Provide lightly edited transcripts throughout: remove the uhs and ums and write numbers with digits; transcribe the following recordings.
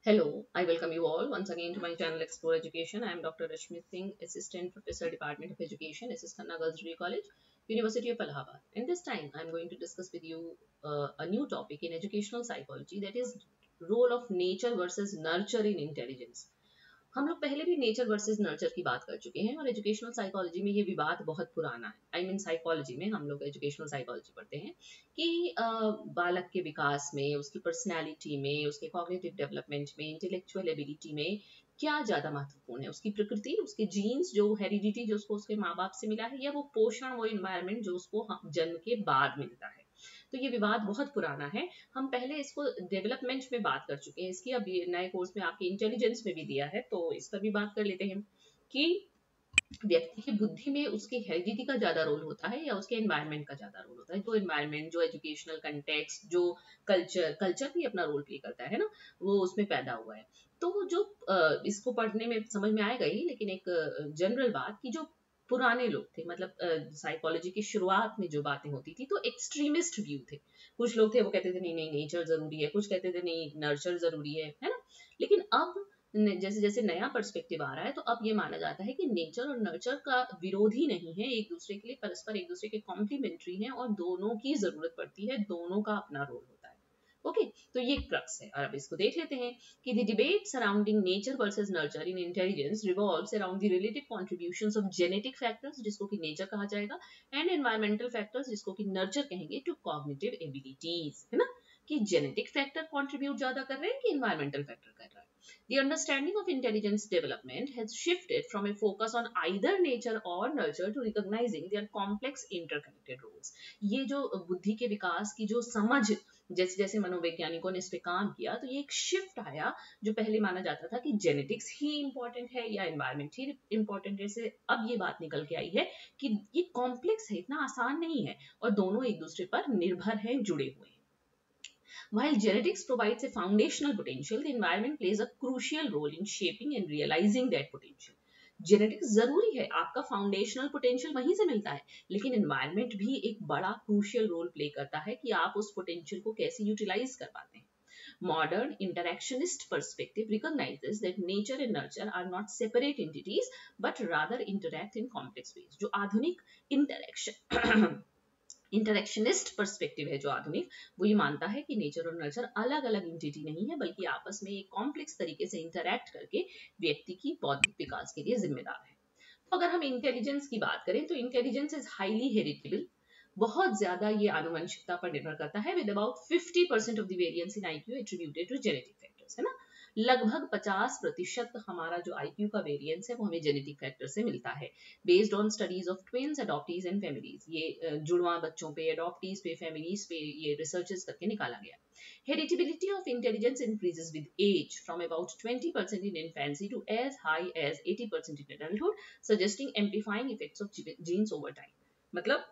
Hello, I welcome you all once again to my channel Explore Education. I am Dr. Rashmi Singh, Assistant Professor, Department of Education, SS Khanna Girls Degree College, University of Allahabad. And this time I am going to discuss with you a new topic in educational psychology, that is role of nature versus nurture in intelligence. हम लोग पहले भी nature versus nurture की बात कर चुके हैं और एजुकेशनल साइकोलॉजी में ये विवाद बहुत पुराना है। आई मीन साइकोलॉजी में हम लोग एजुकेशनल साइकोलॉजी पढ़ते हैं कि बालक के विकास में, उसकी पर्सनैलिटी में, उसके कॉग्निटिव डेवलपमेंट में, इंटेलेक्चुअल एबिलिटी में क्या ज़्यादा महत्वपूर्ण है, उसकी प्रकृति, उसके जीन्स, जो हेरिडिटी जो उसको उसके माँ बाप से मिला है, या वो पोषण, वो इन्वायरमेंट जो उसको जन्म के बाद मिलता है। तो ये विवाद बहुत पुराना है। हम पहले इसको डेवलपमेंट में बात कर चुके हैं, इसकी अब नए कोर्स में आपके इंटेलिजेंस में भी दिया है, तो इस पर भी बात कर लेते हैं कि व्यक्ति की बुद्धि में उसकी हेरिडिटी का ज्यादा रोल होता है या उसके एनवायरनमेंट का ज्यादा रोल होता है। जो एनवायरनमेंट, जो एजुकेशनल कंटेक्स्ट, जो कल्चर भी अपना रोल प्ले करता है ना, वो उसमें पैदा हुआ है। तो जो इसको पढ़ने में समझ में आएगा ही, लेकिन एक जनरल बात कि जो पुराने लोग थे, मतलब साइकोलॉजी की शुरुआत में जो बातें होती थी, तो एक्सट्रीमिस्ट व्यू थे। कुछ लोग थे वो कहते थे नहीं नहीं नेचर जरूरी है, कुछ कहते थे नहीं नर्चर जरूरी है ना। लेकिन अब जैसे जैसे नया पर्सपेक्टिव आ रहा है, तो अब ये माना जाता है कि नेचर और नर्चर का विरोधी नहीं है, एक दूसरे के लिए परस्पर एक दूसरे के कॉम्प्लीमेंट्री हैं और दोनों की जरूरत पड़ती है, दोनों का अपना रोल होता है। ओके, तो ये क्रक्स है। और अब इसको देख लेते हैं कि the debate surrounding nature versus nurture in intelligence revolves around the relative contributions of genetic factors, जिसको कि नेचर कहा जाएगा, एंड एनवायरमेंटल फैक्टर्स, जिसको कि नर्चर कहेंगे, टू कॉग्निटिव एबिलिटीज, है ना। कि जेनेटिक फैक्टर कंट्रीब्यूट ज्यादा कर रहे हैं कि एनवायरमेंटल फैक्टर कर रहा है। The understanding of intelligence development has shifted from a focus on either nature or nurture to recognizing their complex interconnected roles. ये जो बुद्धि के विकास की जो समझ, जैसे जैसे मनोवैज्ञानिकों ने इस पे काम किया, तो ये एक शिफ्ट आया। जो पहले माना जाता था कि जेनेटिक्स ही इंपॉर्टेंट है या एनवायरमेंट ही इंपॉर्टेंट है, से अब ये बात निकल के आई है कि ये कॉम्प्लेक्स है, इतना आसान नहीं है, और दोनों एक दूसरे पर निर्भर हैं, जुड़े हुए हैं। While genetics provides a foundational potential, the environment plays a crucial role in shaping and realizing that potential. Genetics जरूरी है, आपका फाउंडेशनल पोटेंशियल वहीं से मिलता है, लेकिन एनवायरनमेंट भी एक बड़ा क्रूशियल रोल प्ले करता है कि आप उस पोटेंशियल को कैसे यूटिलाइज कर पाते हैं। Modern interactionist perspective recognizes that nature and nurture are not separate entities, but rather interact in complex ways. जो आधुनिक इंटरेक्शनिस्ट पर्सपेक्टिव है, जो आधुनिक, वो ये मानता है कि नेचर और नर्चर अलग अलग इंटिटी नहीं है, बल्कि आपस में एक कॉम्प्लेक्स तरीके से इंटरैक्ट करके व्यक्ति की बौद्धिक विकास के लिए जिम्मेदार है। तो अगर हम इंटेलिजेंस की बात करें, तो इंटेलिजेंस इज हाईली हेरिटेबल, बहुत ज्यादा ये आनुवंशिकता पर निर्भर करता है, with about 50% of the variance in IQ attributed to genetic factors, है ना। लगभग 50% हमारा जो आईक्यू का वेरिएंस है वो हमें जेनेटिक फैक्टर से मिलता है, based on studies of twins, adoptees and families. ये जुड़वा बच्चों पे, अडॉप्टीज पे, फैमिलीज पे ये रिसर्चेस करके निकाला गया। Heritability of intelligence increases with age from about 20% in infancy to as high as 80% in adulthood, suggesting amplifying effects of genes over time. मतलब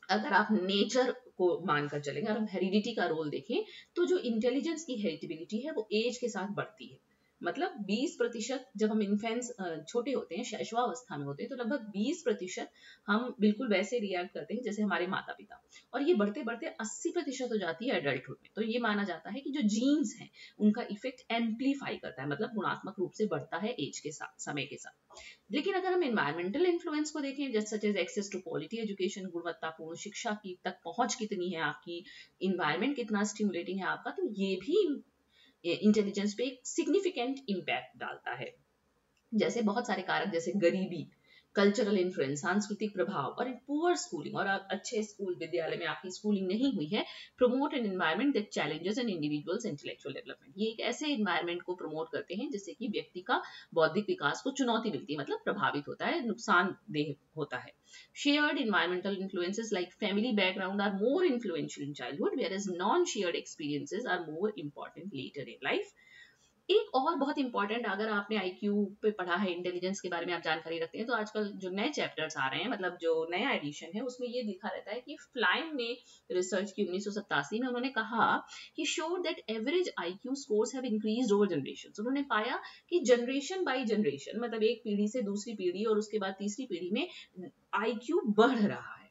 अगर आप नेचर को मानकर चलेंगे और हम हेरिडिटी का रोल देखें, तो जो इंटेलिजेंस की हेरिडिबिलिटी है वो एज के साथ बढ़ती है। मतलब 20% जब हम इन्फेंट्स छोटे होते हैं, शैशवावस्था में होते हैं, तो लगभग 20% हम बिल्कुल वैसे रिएक्ट करते हैं जैसे हमारे माता पिता, और ये बढ़ते बढ़ते 80% हो जाती है एडल्टहुड में। तो ये माना जाता है कि जो जीन्स हैं उनका इफेक्ट एम्पलीफाई करता है, मतलब गुणात्मक रूप से बढ़ता है एज के साथ, समय के साथ। लेकिन अगर हम एनवायरमेंटल इन्फ्लुएंस को देखें, जैसे such as access to quality education, गुणवत्तापूर्ण शिक्षा की तक पहुंच कितनी है आपकी, इन्वायरमेंट कितना स्टिमुलेटिंग है आपका, तो ये भी इंटेलिजेंस पे एक सिग्निफिकेंट इम्पैक्ट डालता है। जैसे बहुत सारे कारक, जैसे गरीबी, कल्चरल इन्फ्लुएंस, सांस्कृतिक प्रभाव, और पुअर स्कूलिंग, और अच्छे स्कूल विद्यालय में आपकी स्कूलिंग नहीं हुई है, promote an environment that challenges an individuals intellectual development. ये एक ऐसे एनवायरनमेंट को प्रमोट करते हैं जिससे कि व्यक्ति का बौद्धिक विकास को चुनौती मिलती है, मतलब प्रभावित होता है, नुकसानदेह होता है। Shared environmental influences like family background are more influential in childhood, whereas non-shared experiences are more important later in life. एक और बहुत इंपॉर्टेंट, अगर आपने आईक्यू पे पढ़ा है, इंटेलिजेंस के बारे में आप जानकारी रखते हैं, तो आजकल जो नए चैप्टर्स आ रहे हैं, मतलब जो नया एडिशन है, उसमें ये लिखा रहता है कि फ्लाइम ने रिसर्च की 1987 में, उन्होंने कहा कि showed that average IQ scores have increased over generations. उन्होंने पाया कि जनरेशन बाय जनरेशन, मतलब एक पीढ़ी से दूसरी पीढ़ी और उसके बाद तीसरी पीढ़ी में आईक्यू बढ़ रहा है।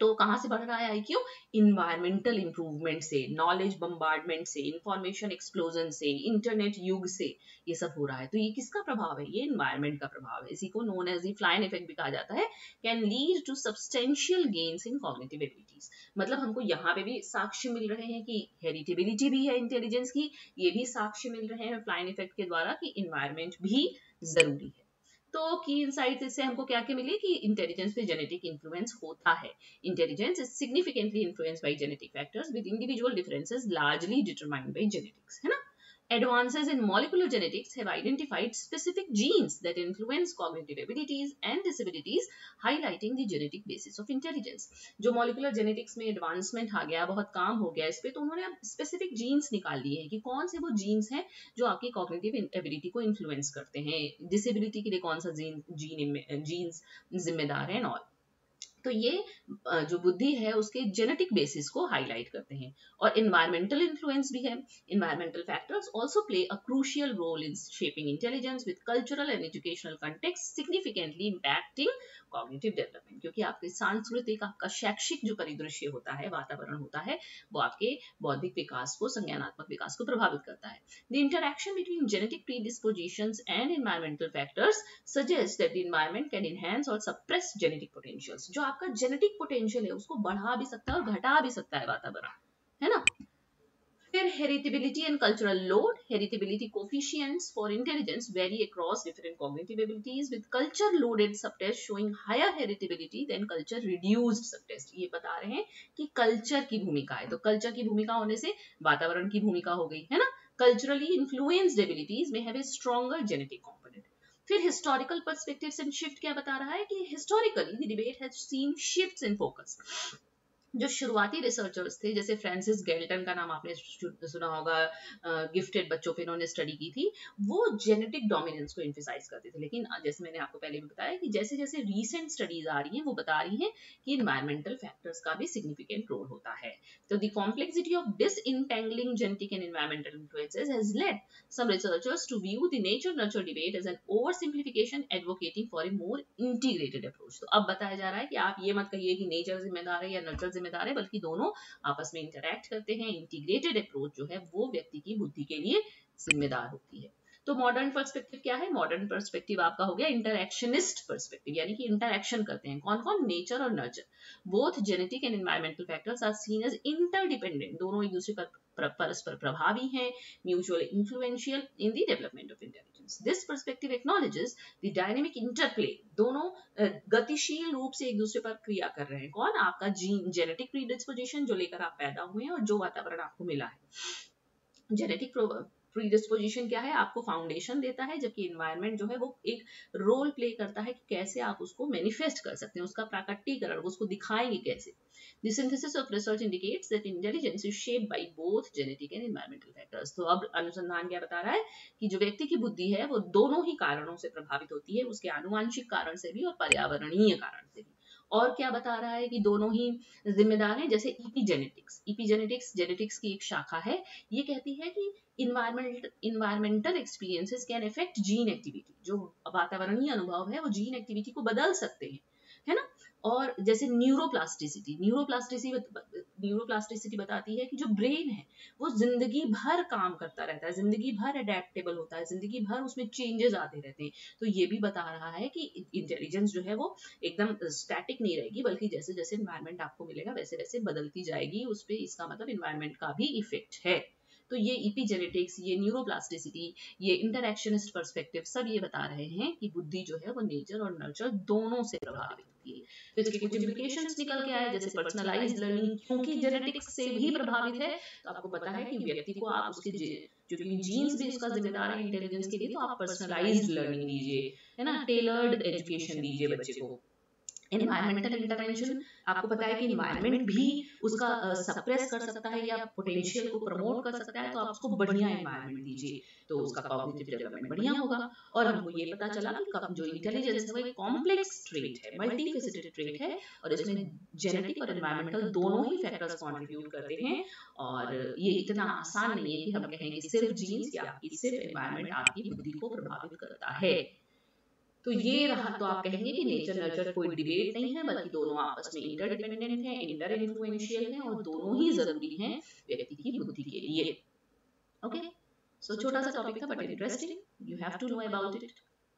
तो कहाँ से बढ़ रहा है IQ? इन्वायरमेंटल इंप्रूवमेंट से, नॉलेज बम्बार्डमेंट से, इंफॉर्मेशन एक्सप्लोजन से, इंटरनेट युग से ये सब हो रहा है। तो ये किसका प्रभाव है? ये इन्वायरमेंट का प्रभाव है। इसी को known as the Flynn effect भी कहा जाता है। Can lead to substantial gains in cognitive abilities. मतलब हमको यहाँ पे भी साक्ष्य मिल रहे हैं कि हेरिटेबिलिटी भी है इंटेलिजेंस की, ये भी साक्ष्य मिल रहे हैं फ्लाइन इफेक्ट के द्वारा कि इन्वायरमेंट भी जरूरी है। तो की इनसाइट इससे हमको क्या क्या मिले कि इंटेलिजेंस पे जेनेटिक इन्फ्लुएंस होता है। Intelligence is significantly influenced by genetic factors with individual differences largely determined by genetics, है ना। Advances in molecular genetics have identified specific genes that influence cognitive abilities and disabilities, highlighting the genetic basis of intelligence. जो molecular genetics में advancement आ गया, बहुत काम हो गया इस पे, तो उन्होंने अब specific genes निकाल लिए हैं कि कौन से वो genes हैं जो आपकी cognitive ability को influence करते हैं, disability के लिए कौन सा genes जिम्मेदार है और तो ये जो बुद्धि है उसके जेनेटिक बेसिस को हाईलाइट करते हैं। और इन्वायरमेंटल इन्फ्लुएंस भी है। Environmental factors also play a crucial role in shaping intelligence with cultural and educational context significantly impacting cognitive development. क्योंकि आपके सांस्कृतिक, आपका शैक्षिक जो परिदृश्य होता है, वातावरण होता है, वो आपके बौद्धिक विकास को, संज्ञानात्मक विकास को प्रभावित करता है। The interaction between genetic predispositions and environmental factors suggest that the environment can enhance or suppress genetic potentials. जो आपका जेनेटिक पोटेंशियल है उसको बढ़ा भी सकता है और घटा भी सकता है वातावरण, है ना। फिर heritability and cultural load. Heritability coefficients for intelligence vary across different cognitive abilities with culture loaded subtest showing higher heritability than culture reduced subtest. ये बता रहे हैं कि कल्चर की भूमिका है, तो कल्चर की भूमिका होने से वातावरण की भूमिका हो गई, है ना। कल्चरली इन्फ्लुएंस्ड एबिलिटीज में have a stronger genetic component. फिर हिस्टोरिकल पर्सपेक्टिव्स एंड शिफ्ट क्या बता रहा है कि historically the debate has seen shifts in focus. जो शुरुआती रिसर्चर्स थे, जैसे फ्रांसिस गैल्टन का नाम आपने सुना होगा, गिफ्टेड बच्चों पे इन्होंने स्टडी की थी, वो जेनेटिक डोमिनेंस को एम्फसाइज करते थे। लेकिन जैसे मैंने आपको पहले भी बताया कि जैसे जैसे रीसेंट स्टडीज आ रही हैं वो बता रही हैं कि इन्वायरमेंटल फैक्टर्स का भी सिग्निफिकेंट रोल होता है। तो the complexity of disentangling genetic and environmental influences has led some researchers to view the nature-nurture debate as an oversimplification, advocating for a more integrated approach. तो अब बताया जा रहा है कि आप ये मत कहिए कि नेचर जिम्मेदार है या नर्चर जिम्मेदार है, बल्कि दोनों आपस में इंटरैक्ट करते हैं। इंटीग्रेटेड अप्रोच जो है वो व्यक्ति की बुद्धि के लिए जिम्मेदार होती है। तो मॉडर्न पर्सपेक्टिव क्या है? मॉडर्न पर्सपेक्टिव आपका हो गया इंटरैक्शनिस्ट पर्सपेक्टिव, यानी कि इंटरैक्शन करते हैं कौन कौन? नेचर और nurture. Both genetic and environmental factors are seen as interdependent. दोनों एक दूसरे पर परस्पर प्रभावी हैं, mutually influential in the development of intelligence. This perspective acknowledges the dynamic interplay. दोनों गतिशील रूप से एक दूसरे पर क्रिया कर रहे हैं। कौन? आपका जीन, जेनेटिक प्रीडिस्पोजिशन जो लेकर आप पैदा हुए हैं और जो वातावरण आपको मिला है। जेनेटिक प्रीडिस्पोजिशन क्या है? आपको फाउंडेशन देता है, जबकि एनवायरनमेंट जो है वो एक रोल प्ले करता है कि कैसे आप उसको मैनिफेस्ट कर सकते हैं, उसका प्राकट्यकरण, उसको दिखाएंगे कैसे। The synthesis of research indicates that intelligence is shaped by both genetic and environmental factors. तो अब अनुसंधान क्या बता रहा है कि जो व्यक्ति की बुद्धि है वो दोनों ही कारणों से प्रभावित होती है, उसके आनुवंशिक कारण से भी और पर्यावरणीय कारण से भी। और क्या बता रहा है कि दोनों ही जिम्मेदार हैं। जैसे इपीजेनेटिक्स जेनेटिक्स की एक शाखा है, ये कहती है कि environmental experiences can affect gene activity. जो वातावरणीय अनुभव है वो जीन एक्टिविटी को बदल सकते हैं, है ना। और जैसे न्यूरोप्लास्टिसिटी बताती है कि जो ब्रेन है वो जिंदगी भर काम करता रहता है, जिंदगी भर अडेप्टेबल होता है, जिंदगी भर उसमें चेंजेस आते रहते हैं। तो ये भी बता रहा है कि इंटेलिजेंस जो है वो एकदम स्टैटिक नहीं रहेगी, बल्कि जैसे जैसे इन्वायरमेंट आपको मिलेगा वैसे वैसे बदलती जाएगी उस पर। इसका मतलब इन्वायरमेंट का भी इफेक्ट है। तो ये इपीजेनेटिक्स, ये न्यूरोप्लास्टिसिटी, ये इंटरैक्शनिस्ट पर्सपेक्टिव सब ये बता रहे हैं कि बुद्धि जो है वो नेचर और नर्चर दोनों से प्रभावित होती है। तो इसके कुछ इम्प्लीकेशंस निकल के आए, जैसे पर्सनलाइज्ड लर्निंग, क्योंकि जेनेटिक्स से भी प्रभावित है तो आपको पता है कि व्यक्ति को आप उसके जो जीन्स भी उसका जिम्मेदार है इंटेलिजेंस के लिए, तो आप पर्सनलाइज्ड लर्निंग दीजिए, है ना, टेलर्ड एजुकेशन दीजिए बच्चे को। एनवायरमेंटल इंटरवेंशन, आपको पता है कि एनवायरमेंट भी उसका सप्रेस कर सकता है या पोटेंशियल को प्रमोट कर सकता है, तो आप उसको बढ़िया एनवायरमेंट दीजिए तो उसका कॉग्निटिव डेवलपमेंट बढ़िया होगा। और हमको ये पता चला कि जो इंटेलिजेंस है वो एक कॉम्प्लेक्स ट्रेट है, मल्टीफेसेटेड ट्रेट है, और इसमें जेनेटिक और एनवायरमेंटल दोनों ही फैक्टर्स कंट्रीब्यूट करते हैं। और ये इतना आसान नहीं है कि हम कहें कि सिर्फ जीन्स या सिर्फ एनवायरमेंट आपकी बुद्धि को प्रभावित करता है। तो ये रहा, तो आप कहेंगे कि नेचर नर्चर कोई डिबेट नहीं है, बल्कि दोनों आपस में इंटरडिपेंडेंट हैं, इंटर इन्फ्लुएंशियल हैं, और दोनों ही जरूरी हैं व्यक्ति की बुद्धि के लिए। ओके, सो छोटा सा टॉपिक था but interesting, you have to know about it.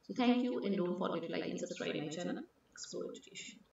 So thank you, and don't forget to like and subscribe my channel, Explore Education.